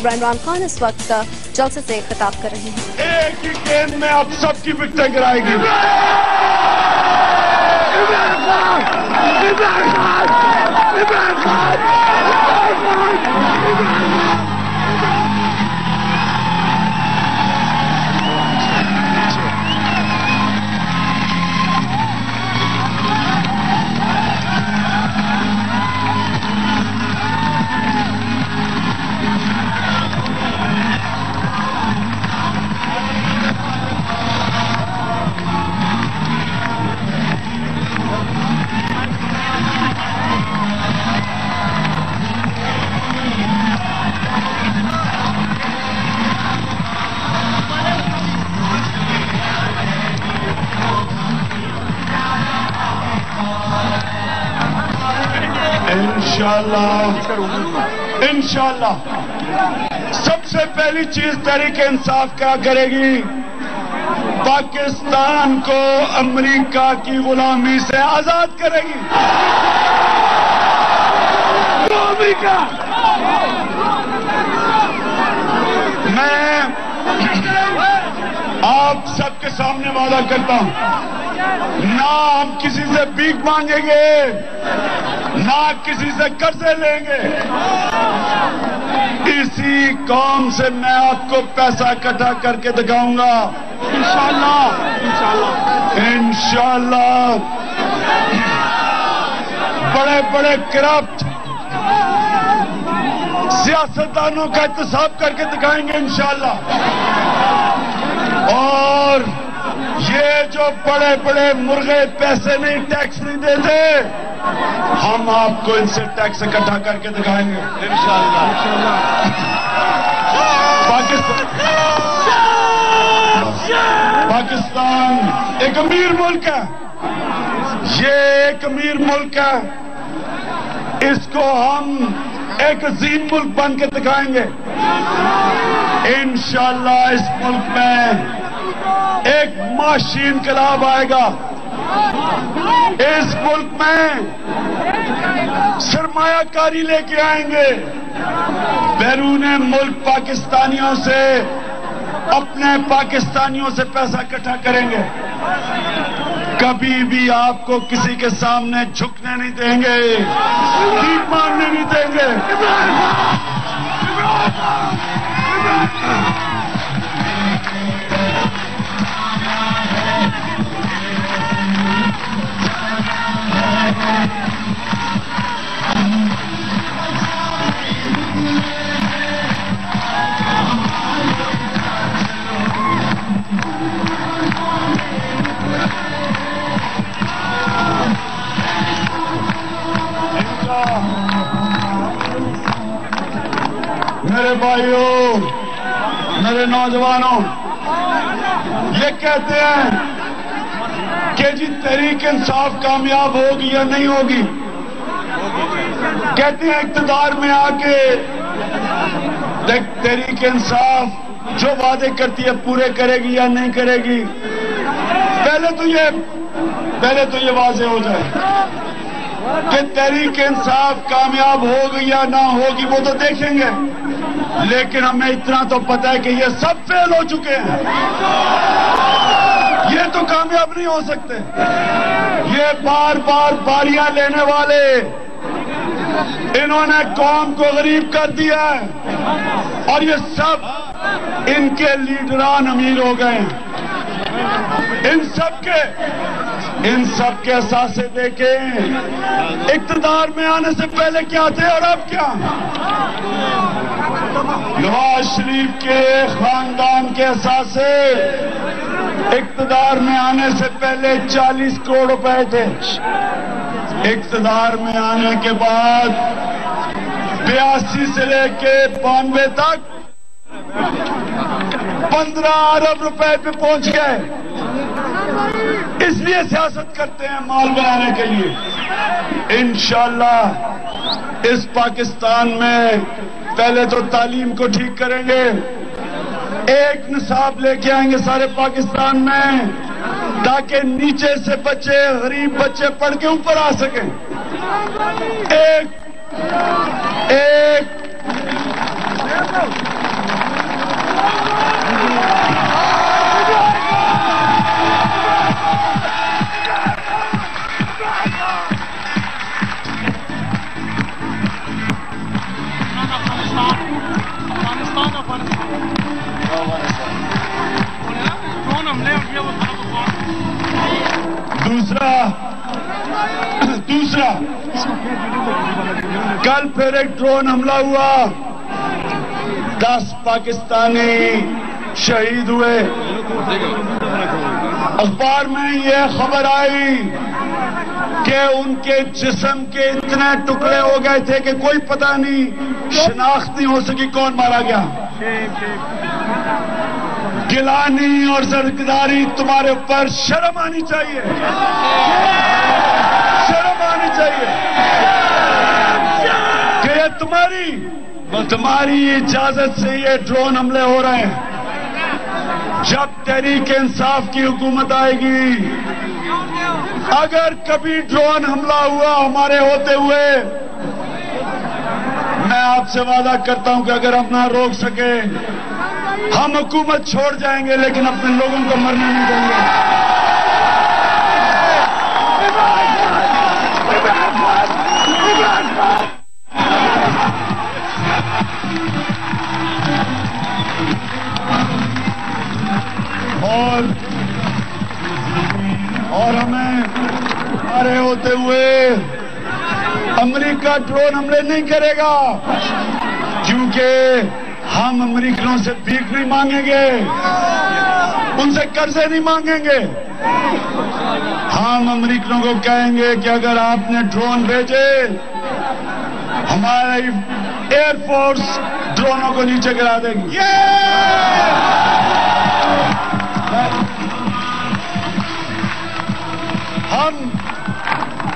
عمران خان اس وقت جلسے سے خطاب کر رہے ہیں۔ ایک ہی گیند میں اب سب کی وکٹیں گرائے گی۔ انشاءاللہ سب سے پہلی چیز تحریک انصاف کیا کرے گی؟ پاکستان کو امریکہ کی غلامی سے آزاد کرے گی۔ امریکہ میں آپ سب کے سامنے وعدہ کرتا ہوں، نہ ہم کسی سے بھیک مانگیں گے، نہ کسی سے قرضے لیں گے۔ اسی قوم سے میں آپ کو پیسہ اکٹھا کر کے دکھاؤں گا انشاءاللہ۔ بڑے بڑے کرپٹ سیاستدانوں کا احتساب کر کے دکھائیں گے انشاءاللہ۔ اور یہ جو بڑے بڑے مرغے پیسے نہیں، ٹیکس نہیں دیتے، ہم آپ کو ان سے ٹیکس اکٹھا کر کے دکھائیں گے انشاءاللہ۔ پاکستان ایک امیر ملک ہے، یہ ایک امیر ملک ہے، اس کو ہم ایک عظیم ملک بن کے دکھائیں گے انشاءاللہ۔ اس ملک میں ایک معاشی انقلاب آئے گا، اس ملک میں سرمایہ کاری لے کے آئیں گے، بیرون ملک پاکستانیوں سے، اپنے پاکستانیوں سے پیسہ اکٹھا کریں گے۔ کبھی بھی آپ کو کسی کے سامنے جھکنے نہیں دیں گے، بھیک مانگنے نہیں دیں گے۔ میرے بھائیوں، میرے نوجوانوں، یہ کہتے ہیں کہ جی تحریک انصاف کامیاب ہوگی یا نہیں ہوگی؟ کہتے ہیں اقتدار میں آ کے تحریک انصاف جو وعدے کرتی ہے پورے کرے گی یا نہیں کرے گی؟ پہلے تو یہ واضح ہو جائے کہ تحریک انصاف کامیاب ہوگی یا نہ ہوگی، وہ تو دیکھیں گے، لیکن ہمیں اتنا تو پتہ ہے کہ یہ سب فیل ہو چکے ہیں، یہ تو کامیاب نہیں ہو سکتے۔ یہ بار بار باریاں لینے والے، انہوں نے قوم کو غریب کر دیا ہے، اور یہ سب ان کے لیڈران امیر ہو گئے ہیں۔ ان سب کے اثاثے دیکھیں، اقتدار میں آنے سے پہلے کیا تھے اور اب کیا؟ نواز شریف کے خاندان کے اثاثے اقتدار میں آنے سے پہلے 40 کروڑ روپے تھے، اقتدار میں آنے کے بعد 82 سے لے کے 92 تک 15 ارب روپے پہ پہنچ گئے۔ اس لیے سیاست کرتے ہیں مال بنانے کے لیے۔ انشاءاللہ اس پاکستان میں پہلے تو تعلیم کو ٹھیک کریں گے، ایک نصاب لے کے آئیں گے سارے پاکستان میں، تاکہ نیچے سے بچے، غریب بچے پڑھ کے اوپر آ سکیں۔ ایک دوسرا کل پھر ایک ڈرون حملہ ہوا، 10 پاکستانی شہید ہوئے۔ اخبار میں یہ خبر آئی کہ ان کے جسم کے اتنے ٹکڑے ہو گئے تھے کہ کوئی پتہ نہیں، شناخت نہیں ہو سکی کون مارا گیا۔ گیلانی اور زرقداری، تمہارے اوپر شرم آنی چاہیے، شرم آنی چاہیے کہ یہ تمہاری اجازت سے یہ ڈرون حملے ہو رہے ہیں۔ جب تحریک انصاف کی حکومت آئے گی، اگر کبھی ڈرون حملہ ہوا ہمارے ہوتے ہوئے، میں آپ سے وعدہ کرتا ہوں کہ اگر ہم نہ روک سکے ہم حکومت چھوڑ جائیں گے، لیکن اپنے لوگوں کو مرنے نہیں دیں گے۔ اور ہمیں ہمارے ہوتے ہوئے امریکہ ڈرون حملے نہیں کرے گا، کیونکہ ہم امریکنوں سے بھیک نہیں مانگیں گے، ان سے قرضے نہیں مانگیں گے۔ ہم امریکنوں کو کہیں گے کہ اگر آپ نے ڈرون بھیجے، ہماری ایئر فورس ڈرونوں کو نیچے گرا دے گی۔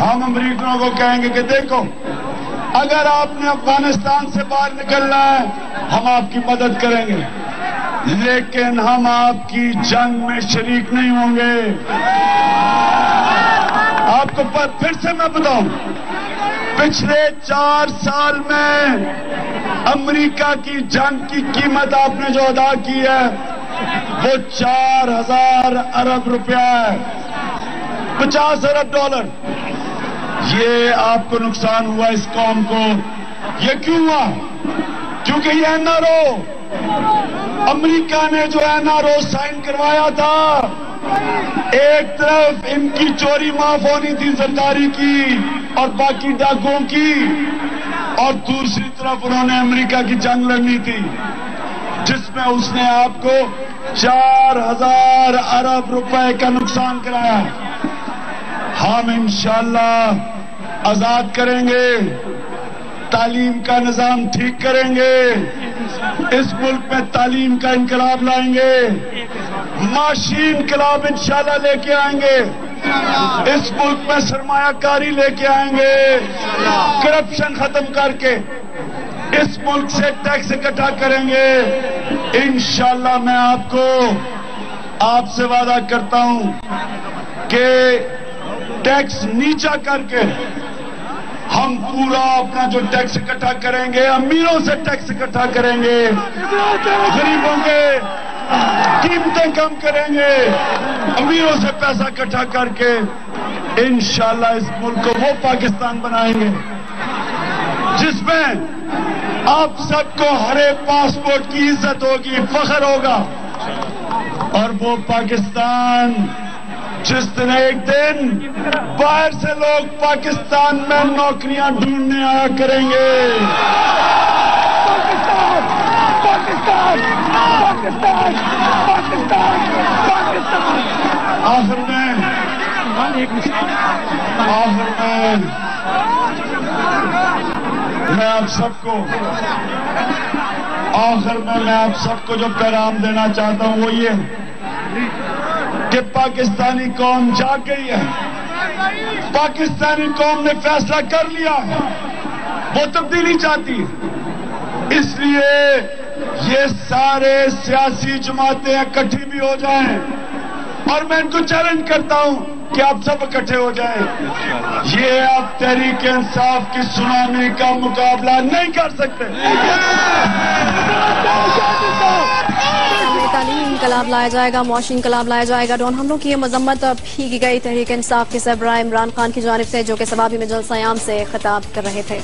ہم امریکنوں کو کہیں گے کہ دیکھو، اگر آپ نے افغانستان سے باہر نکلنا ہے ہم آپ کی مدد کریں گے، لیکن ہم آپ کی جنگ میں شریک نہیں ہوں گے۔ آپ کو پھر سے میں بتاؤں، پچھلے 4 سال میں امریکہ کی جنگ کی قیمت آپ نے جو ادا کی ہے وہ 4000 ارب روپیہ ہے، 50 ارب ڈالر۔ یہ آپ کو نقصان ہوا اس قوم کو۔ یہ کیوں ہوا؟ کیونکہ یہ این آر او، امریکہ نے جو این آر او سائن کروایا تھا، ایک طرف ان کی چوری معاف ہونی تھی زرداری کی اور باقی ڈاکوں کی، اور دوسری طرف انہوں نے امریکہ کی جنگ لڑنی تھی، جس میں اس نے آپ کو 4000 ارب روپے کا نقصان کرایا۔ ہم انشاءاللہ آزاد کریں گے، تعلیم کا نظام ٹھیک کریں گے، اس ملک میں تعلیم کا انقلاب لائیں گے، معاشی انقلاب انشاءاللہ لے کے آئیں گے، اس ملک میں سرمایہ کاری لے کے آئیں گے، کرپشن ختم کر کے اس ملک سے ٹیکس اکٹھا کریں گے۔ انشاءاللہ میں آپ سے وعدہ کرتا ہوں کہ ٹیکس نیچا کر کے ہم پورا اپنا جو ٹیکس اکٹھا کریں گے، امیروں سے ٹیکس اکٹھا کریں گے، غریبوں کے قیمتیں کم کریں گے، امیروں سے پیسہ اکٹھا کر کے انشاءاللہ اس ملک کو وہ پاکستان بنائیں گے جس میں آپ سب کو ہر ایک پاسپورٹ کی عزت ہوگی، فخر ہوگا، اور وہ پاکستان جس دن ایک دن باہر سے لوگ پاکستان میں نوکریاں ڈھونڈنے آیا کریں گے۔ پاکستان پاکستان پاکستان پاکستان پاکستان۔ آخر میں میں آپ سب کو جو پیغام دینا چاہتا ہوں وہ یہ کہ پاکستانی قوم جاگ گئی ہے، پاکستانی قوم نے فیصلہ کر لیا، وہ تبدیلی چاہتی ہے۔ اس لیے یہ سارے سیاسی جماعتیں اکٹھی بھی ہو جائیں، اور میں ان کو چیلنج کرتا ہوں کہ آپ سب اکٹھے ہو جائیں۔ یہ آپ تحریک انصاف کی سونامی کا مقابلہ نہیں کر سکتے۔ تعلیمی انقلاب لایا جائے گا، معاشی انقلاب لایا جائے گا۔ ڈرون حملوں کی یہ مذمت بھی کی گئی تحریک انصاف کے سربراہ عمران خان کی جانب سے، جو کہ سبابی میں جلسہ عام سے خطاب کر رہے تھے۔